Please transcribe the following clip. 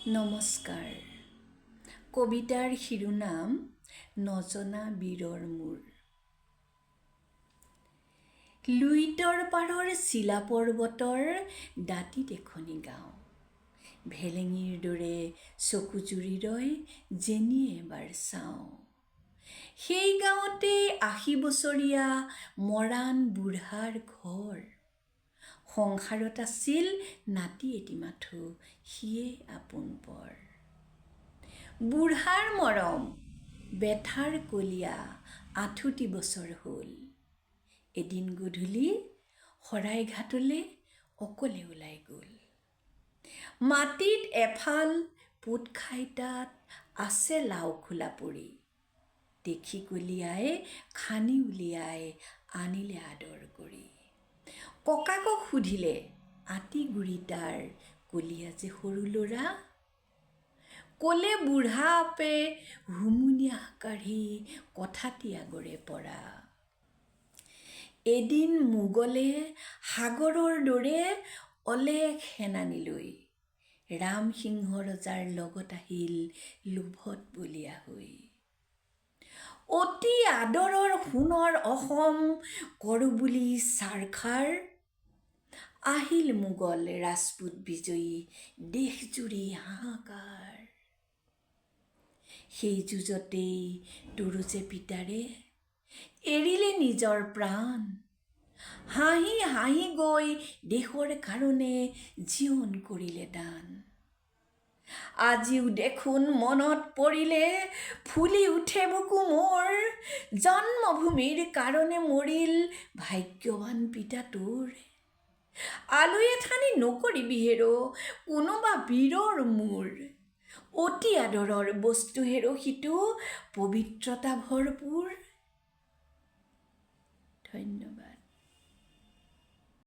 নমস্কাৰ। কবিতাৰ শিৰোনাম নজনা বীৰৰ মূৰ। লুইতৰ পাৰৰ চিলা পৰ্বতৰ দাঁতিত এখনি গাঁও, ভেলেঙিৰ দৰে চকু জুৰি ৰয় যেনিয়ে এবাৰ চাওঁ। সেই গাঁৱতে ৮০ বছৰীয়া মৰাণ বুঢ়াৰ ঘৰ। সংসাৰত আছিল নাতি এটি মাথো, সিয়ে আপোন পৰ। বুঢ়াৰ মৰম বেথাৰ কলীয়া ৬৮ বছৰ হ'ল। এদিন গধূলি শৰাইঘাটলে অকলে ওলাই গ'ল। মাটিত এফাল পোত খাই তাত আছে লাও খোলা পৰি। দেখি কলীয়াই খানি উলিয়াই আনিলে আদৰ কৰি। ককাকক সুধিলে আতি গুৰি তাৰ, কলীয়া যে সৰু ল'ৰা। ক'লে বুঢ়া আপে হুমুনিয়াহ কাঢ়ি কথাটি আগৰে পৰা। এদিন মোগলে সাগৰৰ দৰে অলেখ সেনানী লৈ ৰামসিংহ ৰজাৰ লগত আহিল লোভত বলিয়া হৈ। অতি আদৰৰ সোণৰ অসম কৰোঁ বুলি ছাৰখাৰ। আহিল মোগল ৰাজপুত বিজয়ী, দেশজুৰি হাহাকাৰ। সেই যুঁজতেই তৰুজে পিতাৰে এৰিলে নিজৰ প্ৰাণ। হাঁহি হাঁহি গৈ দেশৰ কাৰণে জীৱন কৰিলে দান। আজিও দেখোন মনত পৰিলে ফুলি উঠে বুকু মোৰ। জন্মভূমিৰ কাৰণে মৰিল ভাগ্যৱান পিতা তোৰ। আলৈ এথানি নকৰিবি হেৰ কোনোবা বীৰৰ মূৰ। অতি আদৰৰ বস্তু হেৰ সিটো পবিত্ৰতা ভৰপূৰ।